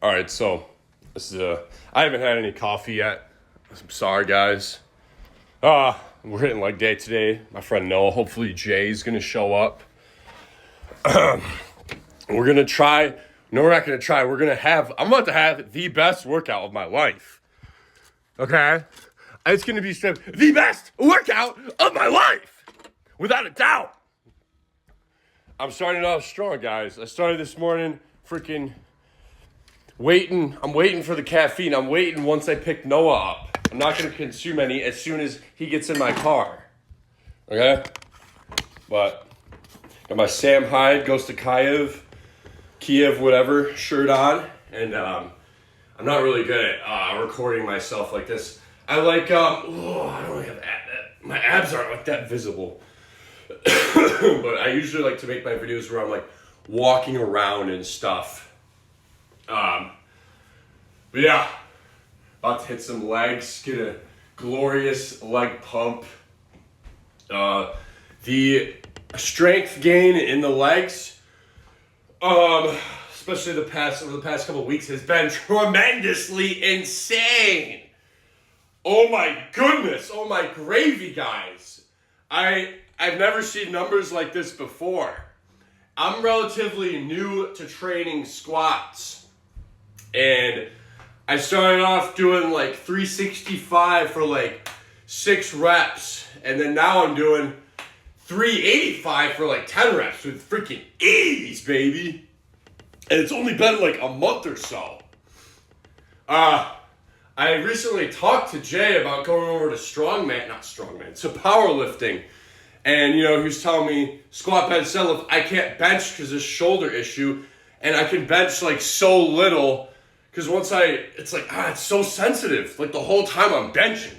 All right, so this is I haven't had any coffee yet. I'm sorry, guys. We're hitting leg day today. My friend Noah, hopefully Jay's gonna show up. We're gonna try. No, we're not gonna try. We're gonna have. I'm about to have the best workout of my life. Okay, it's gonna be the best workout of my life, without a doubt. I'm starting off strong, guys. I started this morning, freaking waiting. I'm waiting for the caffeine. I'm waiting once I pick Noah up. I'm not going to consume any as soon as he gets in my car. Okay? But got my Sam Hyde goes to Kiev, whatever, shirt on. And I'm not really good at recording myself like this. I like, I don't really have my abs aren't like that visible. But I usually like to make my videos where I'm like walking around and stuff. But yeah, about to hit some legs, get a glorious leg pump. The strength gain in the legs, especially over the past couple of weeks, has been tremendously insane. Oh my goodness, oh my gravy, guys. I've never seen numbers like this before. I'm relatively new to training squats. And I started off doing like 365 for like 6 reps. And then now I'm doing 385 for like 10 reps with freaking ease, baby. And it's only been like a month or so. I recently talked to Jay about going over to to powerlifting. And, he was telling me, squat, bench, deadlift, I can't bench because of this shoulder issue. And I can bench, like, so little. Because it's so sensitive. Like, the whole time I'm benching.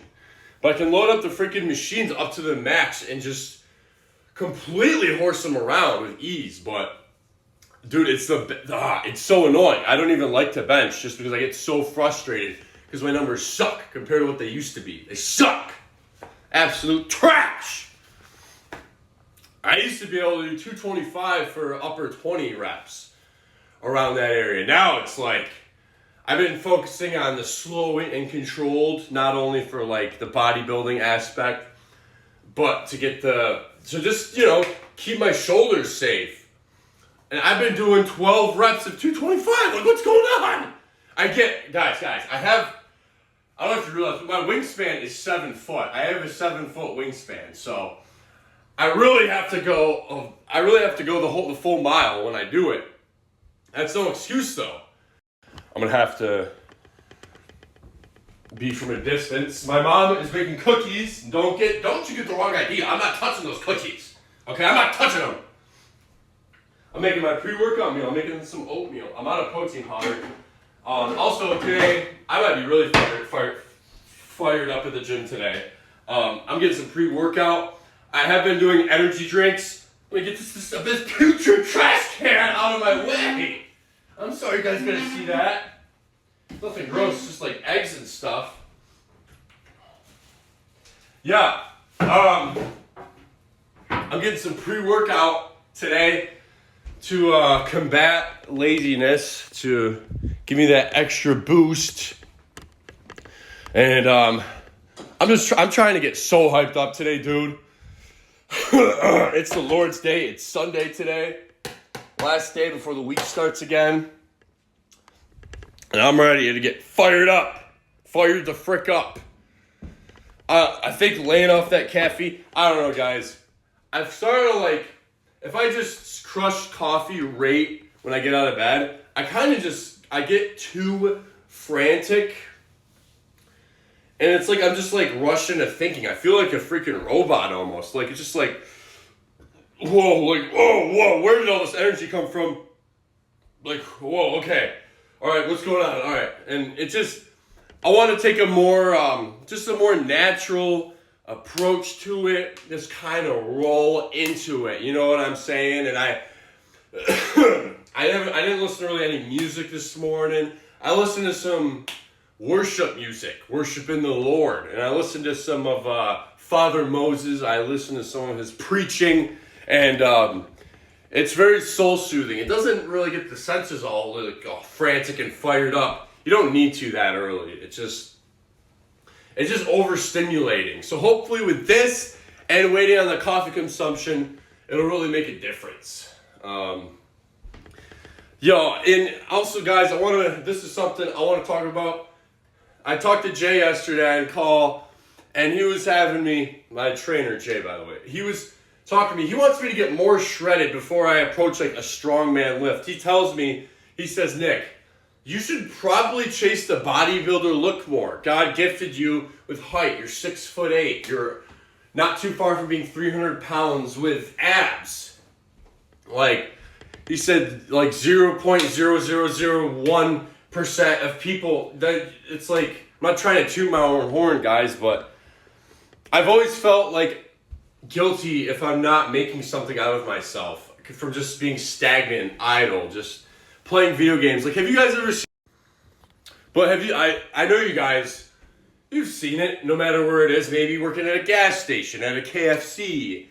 But I can load up the freaking machines up to the max and just completely horse them around with ease. But, dude, it's so annoying. I don't even like to bench just because I get so frustrated. Because my numbers suck compared to what they used to be. They suck. Absolute trash. I used to be able to do 225 for upper 20 reps around that area. Now it's like, I've been focusing on the slow and controlled, not only for like the bodybuilding aspect, but to get keep my shoulders safe. And I've been doing 12 reps of 225. Like, what's going on? Guys, I don't know if you realize, but my wingspan is 7 foot. I have a 7 foot wingspan, so I really have to go the full mile when I do it. That's no excuse though. I'm gonna have to be from a distance. My mom is making cookies. Don't you get the wrong idea. I'm not touching those cookies. Okay, I'm not touching them. I'm making my pre-workout meal. I'm making some oatmeal. I'm out of protein powder. Also today, I might be really fired up at the gym today. I'm getting some pre-workout. I have been doing energy drinks. Let me get this putrid trash can out of my way. I'm sorry you guys are gonna see that. Nothing gross, just like eggs and stuff. Yeah. I'm getting some pre-workout today to combat laziness, to give me that extra boost. And I'm trying to get so hyped up today, dude. It's the Lord's Day. It's Sunday today. Last day before the week starts again. And I'm ready to get fired up. Fired the frick up. I think laying off that caffeine, I don't know, guys. I've started to if I just crush coffee right when I get out of bed, I get too frantic. And it's like, I'm just rushed into thinking. I feel like a freaking robot almost. It's just whoa, where did all this energy come from? Whoa, okay. All right, what's going on? All right. And it just, I want to take a more natural approach to it. Just kind of roll into it. You know what I'm saying? And I didn't listen to really any music this morning. I listened to some worship music, worshiping the Lord. And I listened to some of Father Moses. I listened to some of his preaching. And It's very soul-soothing. It doesn't really get the senses all like all frantic and fired up. You don't need to that early. It's just overstimulating. So hopefully with this and waiting on the coffee consumption, it'll really make a difference. And also guys, this is something I want to talk about. I talked to Jay yesterday on call, and he was having me, my trainer Jay by the way, he was talking to me. He wants me to get more shredded before I approach like a strongman lift. He tells me, he says, Nick, you should probably chase the bodybuilder look more. God gifted you with height. You're 6'8". You're not too far from being 300 pounds with abs. Like, he said, like 0.0001% of people, that it's like, I'm not trying to toot my own horn, guys, but I've always felt like guilty if I'm not making something out of myself from just being stagnant, idle, just playing video games. Like, have you guys ever seen, I know you guys, you've seen it, no matter where it is, maybe working at a gas station, at a KFC,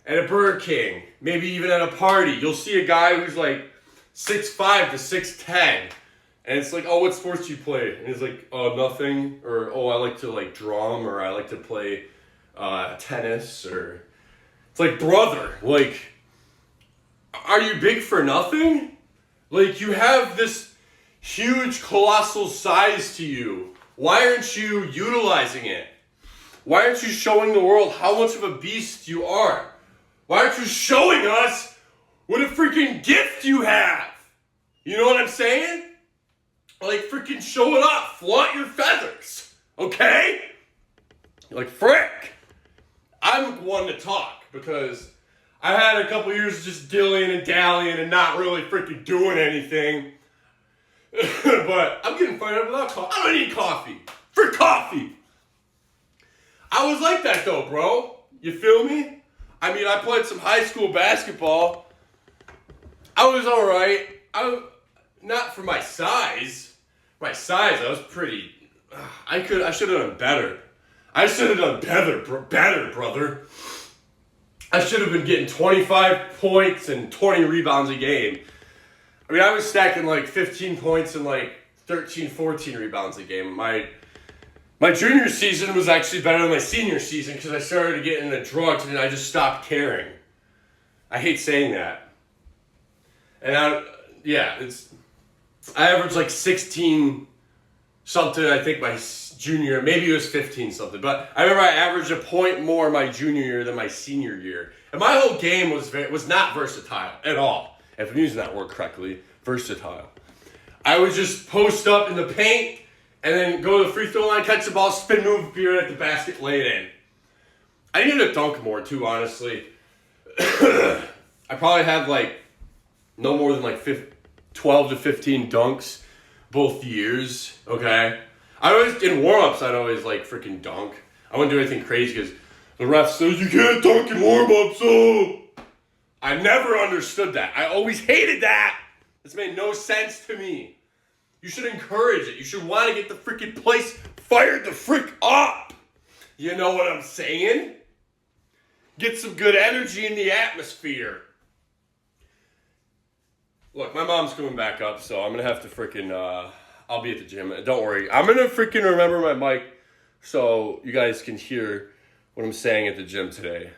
at a Burger King, maybe even at a party. You'll see a guy who's like 6'5" to 6'10", and it's like, oh, what sports do you play? And he's like, oh, nothing, or oh, I like to like drum, or I like to play tennis, or it's like, brother, like, are you big for nothing? Like, you have this huge, colossal size to you. Why aren't you utilizing it? Why aren't you showing the world how much of a beast you are? Why aren't you showing us what a freaking gift you have? You know what I'm saying? Like, freaking show it off. Flaunt your feathers. Okay? Like, frick. I'm one to talk because I had a couple years just dillying and dallying and not really freaking doing anything. But I'm getting fired up without coffee. I don't need coffee. For coffee. I was like that though, bro. You feel me? I mean, I played some high school basketball. I was alright. Not for my size. My size, I was pretty... I should have done better. I should have done better, brother. I should have been getting 25 points and 20 rebounds a game. I mean, I was stacking like 15 points and like 13, 14 rebounds a game. My junior season was actually better than my senior season because I started getting into drugs and I just stopped caring. I hate saying that. And I averaged like 16 something, I think, my junior, maybe it was 15 something, but I remember I averaged a point more my junior year than my senior year. And my whole game was not versatile at all. If I'm using that word correctly, versatile. I would just post up in the paint and then go to the free throw line, catch the ball, spin move, be right at the basket, lay it in. I needed to dunk more too, honestly. I probably had like no more than like 12 to 15 dunks both years, okay? I always, in warm-ups, I'd always like freaking dunk. I wouldn't do anything crazy because the ref says, you can't dunk in warm-ups, so... I never understood that. I always hated that. This made no sense to me. You should encourage it. You should want to get the freaking place fired the frick up. You know what I'm saying? Get some good energy in the atmosphere. Look, my mom's coming back up, so I'm going to have to freaking... I'll be at the gym. Don't worry. I'm going to freaking remember my mic so you guys can hear what I'm saying at the gym today.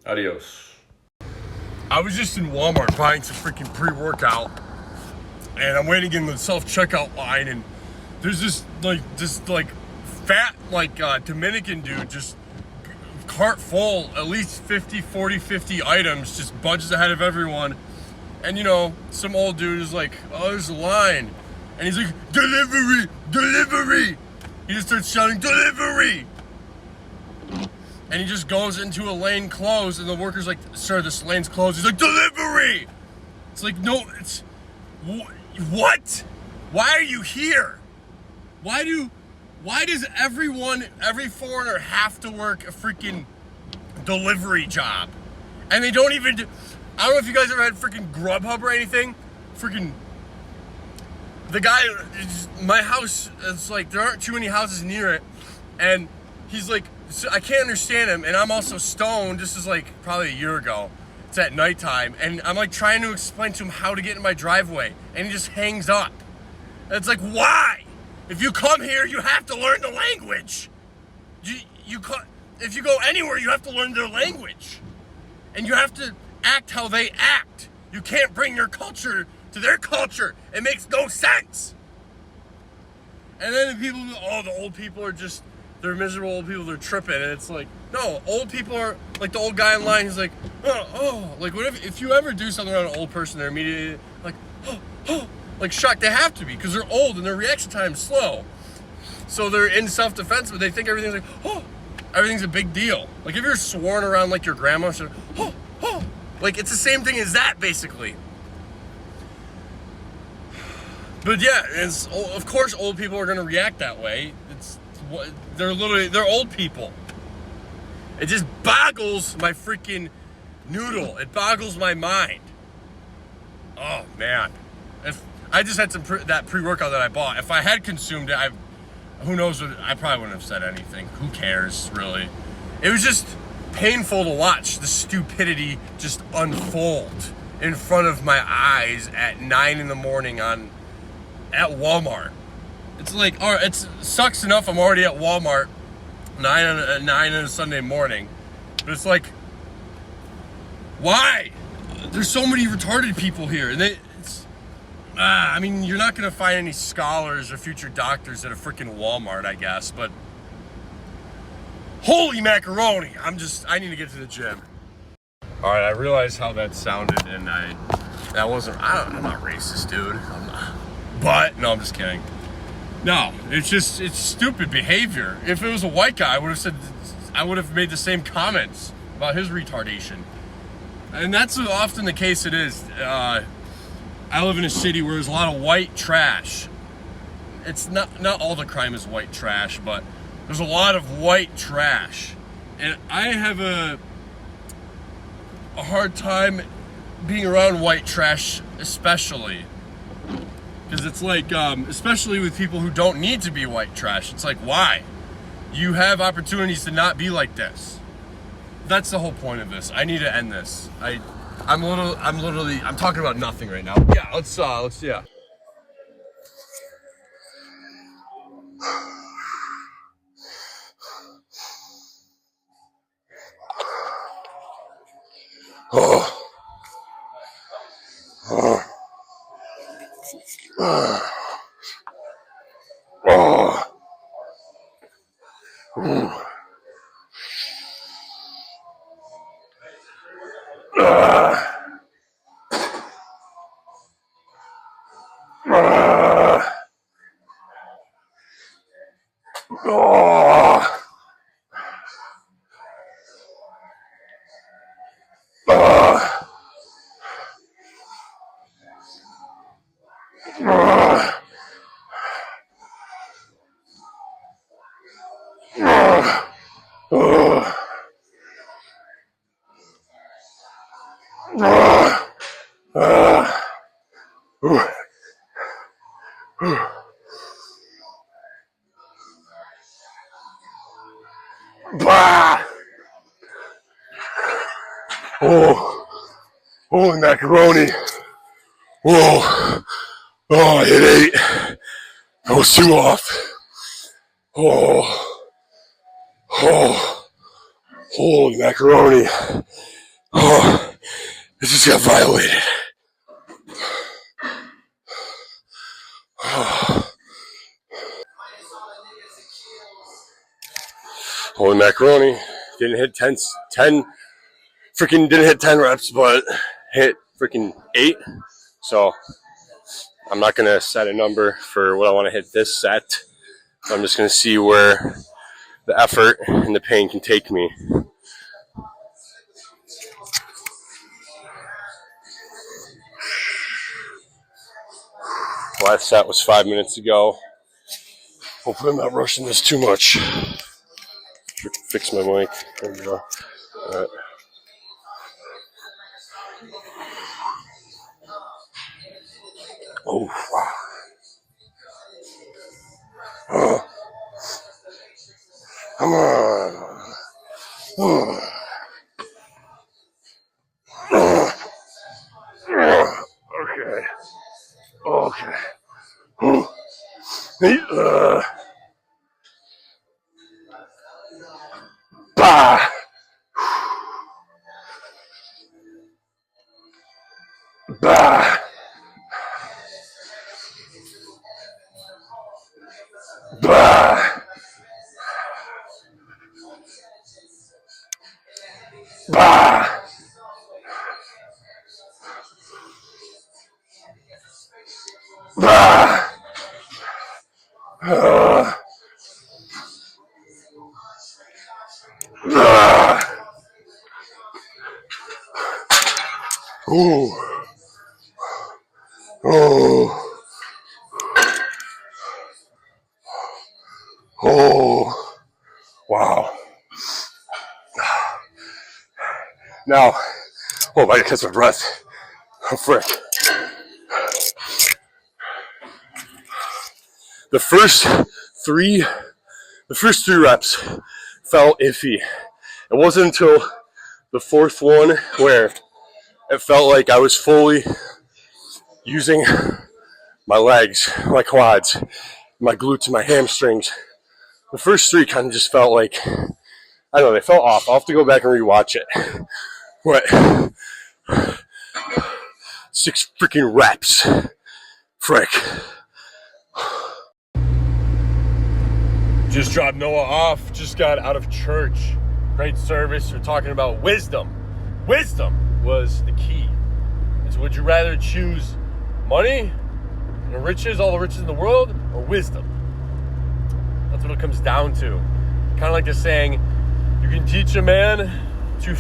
Adios. I was just in Walmart buying some freaking pre-workout, and I'm waiting in the self-checkout line, and there's this fat Dominican dude, just cart full, at least 50 items, just bunches ahead of everyone. And you know, some old dude is like, oh, there's a line. And he's like, delivery, delivery. He just starts shouting, delivery. And he just goes into a lane closed, and the worker's like, sir, this lane's closed. He's like, delivery. It's like, no, it's, what? Why are you here? Why does every foreigner have to work a freaking delivery job? And they don't even I don't know if you guys ever had freaking Grubhub or anything. Freaking, the guy, my house, it's like, there aren't too many houses near it. And he's like, I can't understand him. And I'm also stoned. This is like probably a year ago. It's at nighttime, and I'm like trying to explain to him how to get in my driveway, and he just hangs up. And it's like, why? If you come here, you have to learn the language. If you go anywhere, you have to learn their language, and you have to act how they act. You can't bring your culture to their culture. It makes no sense. And then the people, the old people are just, they're miserable old people, they're tripping. And it's like, no, old people are, like the old guy in line, he's like, like what if you ever do something around an old person, they're immediately like, like shocked. They have to be, because they're old and their reaction time is slow. So they're in self-defense, but they think everything's like, everything's a big deal. Like if you're sworn around like your grandma, she's like, like it's the same thing as that, basically. But yeah, of course old people are gonna react that way. They're old people. It just boggles my freaking noodle. It boggles my mind. Oh man. If I just had that pre-workout that I bought. If I had consumed it, who knows I probably wouldn't have said anything. Who cares, really? It was just painful to watch the stupidity just unfold in front of my eyes at 9 in the morning at Walmart. It's like, all right, it sucks enough I'm already at Walmart 9 on a Sunday morning. But it's like, why? There's so many retarded people here. And I mean, you're not going to find any scholars or future doctors at a freaking Walmart, I guess. But holy macaroni. I need to get to the gym. All right, I realized how that sounded, and I'm not racist, dude. I'm not. But, no, I'm just kidding. No, it's stupid behavior. If it was a white guy, I would have made the same comments about his retardation. And that's often the case it is. I live in a city where there's a lot of white trash. It's not all the crime is white trash, but there's a lot of white trash. And I have a hard time being around white trash, especially. Because it's like, especially with people who don't need to be white trash. It's like, why? You have opportunities to not be like this. That's the whole point of this. I need to end this. I'm talking about nothing right now. Yeah, let's yeah. Holy macaroni. Whoa. Oh, I hit 8. I was 2 off. Holy macaroni. I just got violated. Holy macaroni. Didn't hit 10 freaking didn't hit 10 reps, but hit freaking 8. So I'm not gonna set a number for what I want to hit this set. I'm just gonna see where the effort and the pain can take me. Last set was 5 minutes ago. Hopefully I'm not rushing this too much. Fix my mic. There we go. All right. Oh, wow. Come on. Bah. Bah. Bah. Bah. Bah. Ooh. Oh. Oh. Wow. Now, oh, I gotta catch my breath. Oh, frick. The first three reps felt iffy. It wasn't until the fourth one where it felt like I was fully using my legs, my quads, my glutes, and my hamstrings. The first three kind of just felt like, I don't know, they felt off. I'll have to go back and rewatch it. What? 6 freaking reps. Frick. Just dropped Noah off. Just got out of church. Great service. We're talking about wisdom. Wisdom was the key. So would you rather choose money and riches, all the riches in the world, or wisdom? That's what it comes down to. Kind of like the saying, you can teach a man you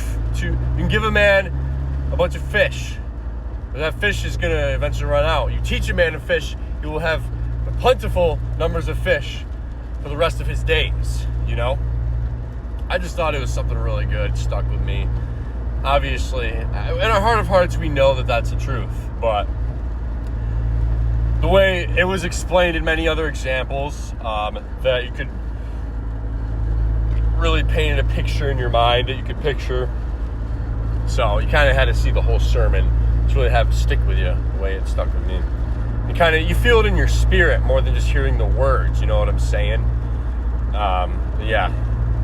can give a man a bunch of fish, but that fish is going to eventually run out. You teach a man to fish, he will have plentiful numbers of fish for the rest of his days, you know? I just thought it was something really good. It stuck with me. Obviously, in our heart of hearts, we know that that's the truth, but the way it was explained in many other examples, that you could really paint a picture in your mind that you could picture. So you kind of had to see the whole sermon to really have it stick with you the way it stuck with me. You feel it in your spirit more than just hearing the words, you know what I'm saying? Yeah,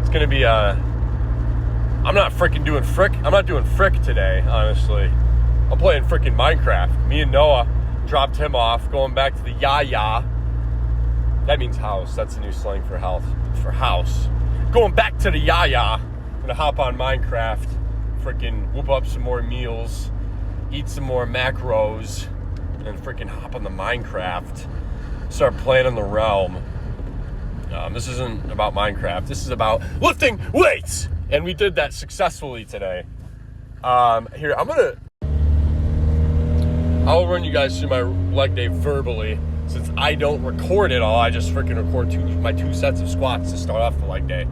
it's going to be I'm not doing frick today, honestly. I'm playing freaking Minecraft. Me and Noah dropped him off, going back to the Yaya. That means house. That's the new slang for house. Going back to the Yaya. I'm gonna hop on Minecraft, freaking whoop up some more meals, eat some more macros, and freaking hop on the Minecraft. Start playing on the realm. This isn't about Minecraft. This is about lifting weights. And we did that successfully today. Here, I'll run you guys through my leg day verbally. Since I don't record it all, I just freaking record my 2 sets of squats to start off the leg day.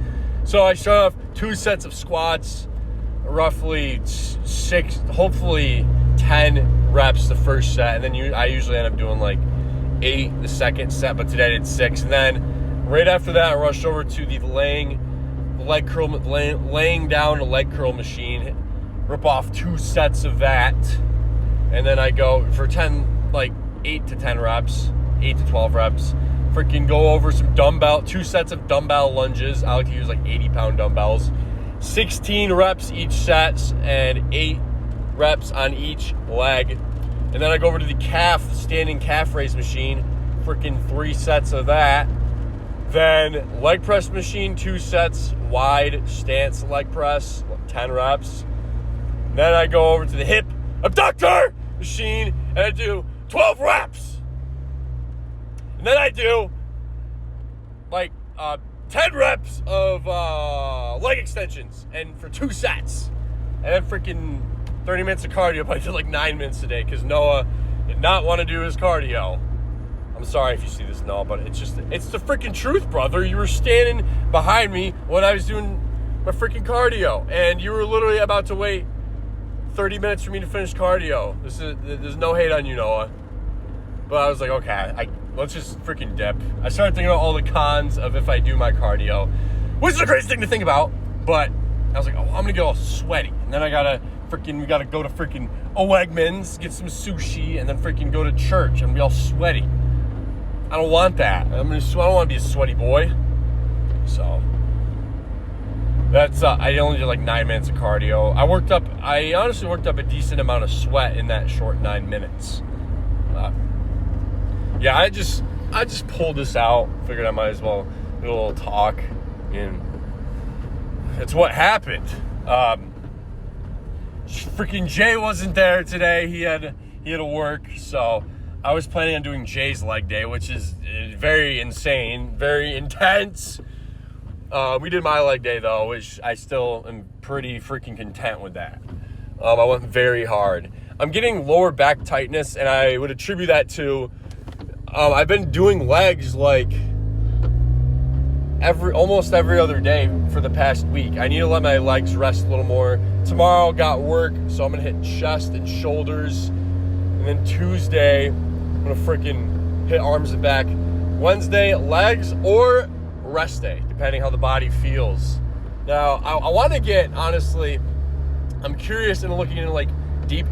So I start off 2 sets of squats, roughly 6, hopefully 10 reps the first set. And then I usually end up doing like 8 the second set, but today I did 6. And then right after that, I rushed over to the laying down a leg curl machine, rip off 2 sets of that, and then I go for 8 to 10 reps, 8 to 12 reps, freaking go over some 2 sets of dumbbell lunges. I like to use 80-pound dumbbells, 16 reps each set, and 8 reps on each leg. And then I go over to the standing calf raise machine, freaking 3 sets of that. Then leg press machine, 2 sets, wide stance leg press, 10 reps. Then I go over to the hip abductor machine and I do 12 reps. And then I do 10 reps of leg extensions and for 2 sets. And then freaking 30 minutes of cardio, but I did 9 minutes today because Noah did not want to do his cardio. I'm sorry if you see this, Noah, but it's the freaking truth, brother. You were standing behind me when I was doing my freaking cardio, and you were literally about to wait 30 minutes for me to finish cardio. There's no hate on you, Noah. But I was like, okay, let's just freaking dip. I started thinking about all the cons of if I do my cardio, which is a crazy thing to think about, but I was like, oh, I'm going to get all sweaty. And then we got to go to freaking Wegmans, get some sushi, and then freaking go to church and be all sweaty. I don't want that. I don't want to be a sweaty boy. So that's I only did like 9 minutes of cardio. I honestly worked up a decent amount of sweat in that short 9 minutes. Yeah, I just pulled this out. Figured I might as well do a little talk, and it's what happened. Freaking Jay wasn't there today. He had to work, so I was planning on doing Jay's leg day, which is very insane, very intense. We did my leg day though, which I still am pretty freaking content with that. I went very hard. I'm getting lower back tightness, and I would attribute that to I've been doing legs like almost every other day for the past week. I need to let my legs rest a little more. Tomorrow got work, so I'm gonna hit chest and shoulders, and then Tuesday I'm gonna freaking hit arms and back. Wednesday legs or rest day, depending how the body feels. Now I want to get, honestly, I'm curious and looking into like deep.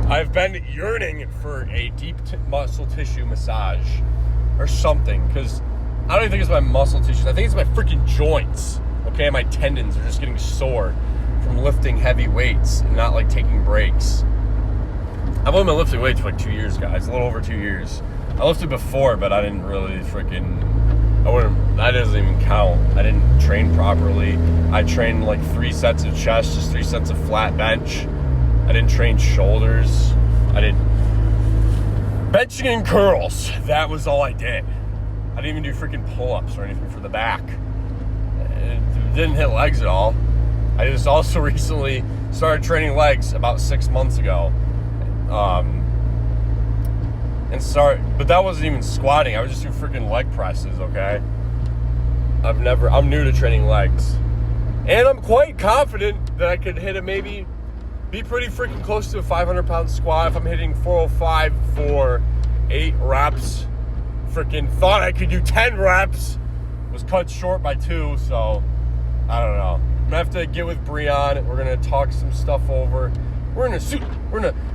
I've been yearning for a deep muscle tissue massage or something, because I don't even think it's my muscle tissues. I think it's my freaking joints. Okay, my tendons are just getting sore from lifting heavy weights and not like taking breaks. I've only been lifting weights for like 2 years, guys. A little over 2 years. I lifted before, but I didn't really that doesn't even count. I didn't train properly. I trained like 3 sets of chest, just 3 sets of flat bench. I didn't train shoulders. I did benching and curls. That was all I did. I didn't even do freaking pull-ups or anything for the back. It didn't hit legs at all. I just also recently started training legs about 6 months ago. But that wasn't even squatting. I was just doing freaking leg presses, okay? I'm new to training legs. And I'm quite confident that I could hit it, maybe be pretty freaking close to a 500-pound squat if I'm hitting 405 for 8 reps. Freaking thought I could do 10 reps. Was cut short by 2, so I don't know. I'm gonna have to get with Breon. We're gonna talk some stuff over. We're gonna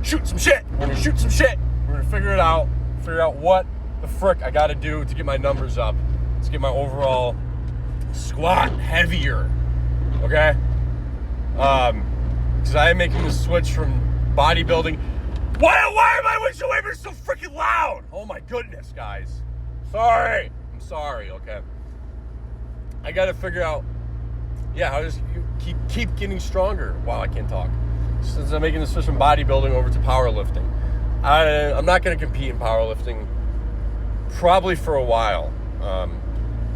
shoot some shit. We're gonna figure it out. Figure out what the frick I gotta do to get my numbers up. To get my overall squat heavier. Okay? Because I am making the switch from bodybuilding. Why are my windshield wipers so freaking loud? Oh my goodness, guys. I'm sorry, okay? I gotta figure out, how to just keep getting stronger. Wow, I can't talk. Since I'm making the switch from bodybuilding over to powerlifting. I'm not gonna compete in powerlifting probably for a while.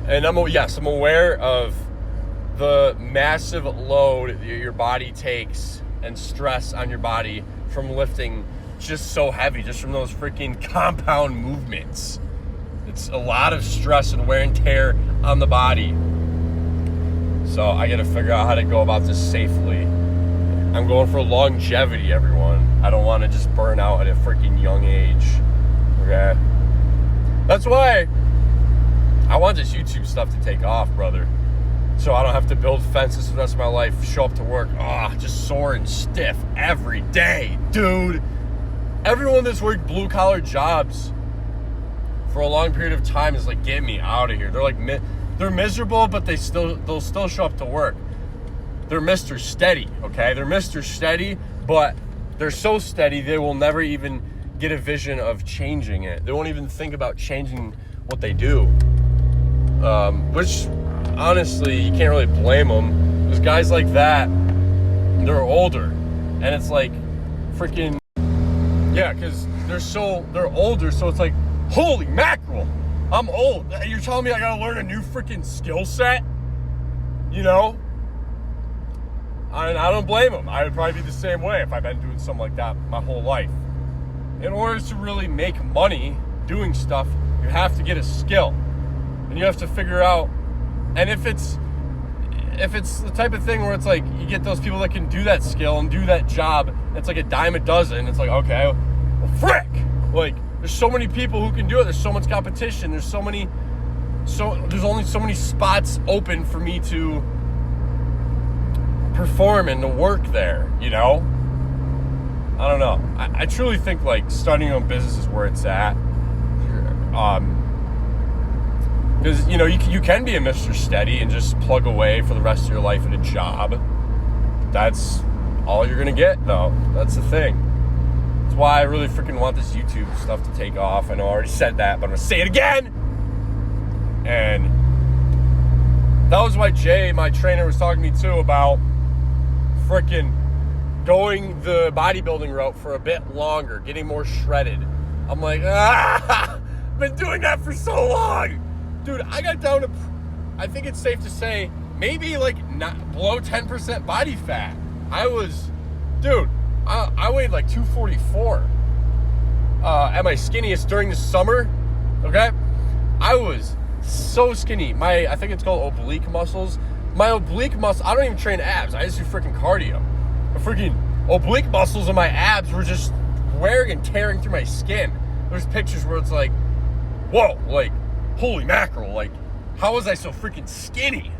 And I'm aware of the massive load that your body takes and stress on your body from lifting just so heavy, just from those freaking compound movements. It's a lot of stress and wear and tear on the body. So I gotta figure out how to go about this safely. I'm going for longevity, everyone. I don't want to just burn out at a freaking young age. Okay? That's why I want this YouTube stuff to take off, brother. So I don't have to build fences for the rest of my life, show up to work, just sore and stiff every day, dude. Everyone that's worked blue-collar jobs for a long period of time is like, get me out of here. They're like, they're miserable, but they'll still show up to work. They're Mr. Steady, okay? They're Mr. Steady, but they're so steady they will never even get a vision of changing it. They won't even think about changing what they do. Which, honestly, you can't really blame them. There's guys like that, they're older. And it's like, freaking, because they're older, so it's like, holy mackerel, I'm old. You're telling me I gotta learn a new freaking skill set? You know? I don't blame them. I would probably be the same way if I've been doing something like that my whole life. In order to really make money doing stuff, you have to get a skill. And you have to figure out, and if it's the type of thing where it's like you get those people that can do that skill and do that job, it's like a dime a dozen. It's like, okay, well, frick! Like, there's so many people who can do it. There's so much competition. There's only so many spots open for me to perform and to work there, you know? I don't know. I truly think like starting your own business is where it's at. Because, you know, you can be a Mr. Steady and just plug away for the rest of your life at a job. That's all you're going to get, though. That's the thing. That's why I really freaking want this YouTube stuff to take off. I know I already said that, but I'm going to say it again. And that was why Jay, my trainer, was talking to me, too, about freaking going the bodybuilding route for a bit longer, getting more shredded. I'm like, I've been doing that for so long. Dude, I got down to, I think it's safe to say, maybe like not below 10% body fat. I weighed like 244 at my skinniest during the summer, okay? I was so skinny. I think it's called oblique muscles. My oblique muscle, I don't even train abs. I just do freaking cardio. The freaking oblique muscles in my abs were just wearing and tearing through my skin. There's pictures where it's like, whoa, like, holy mackerel, like, how was I so freaking skinny?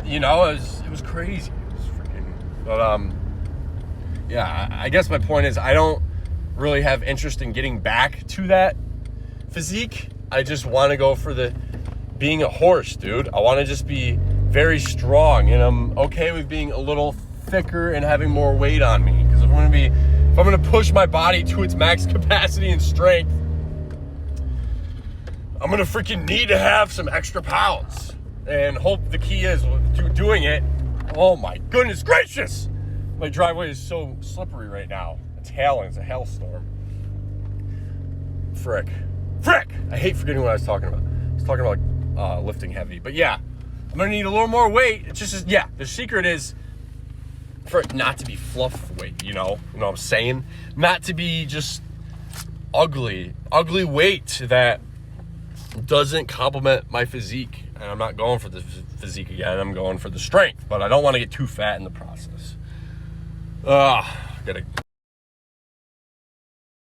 You know, it was crazy. It was freaking, but, yeah, I guess my point is I don't really have interest in getting back to that physique. I just want to go for being a horse, dude. I want to just be very strong, and I'm okay with being a little thicker and having more weight on me. Because if I'm gonna push my body to its max capacity and strength, I'm gonna freaking need to have some extra pounds. And hope the key is doing it. Oh my goodness gracious! My driveway is so slippery right now. It's hailing. It's a hailstorm. Frick. I hate forgetting what I was talking about. I was talking about lifting heavy. But yeah, I'm gonna need a little more weight. It's just, yeah, the secret is for it not to be fluff weight, you know what I'm saying? Not to be just ugly weight that doesn't complement my physique. And I'm not going for the physique again. I'm going for the strength, but I don't want to get too fat in the process. Gotta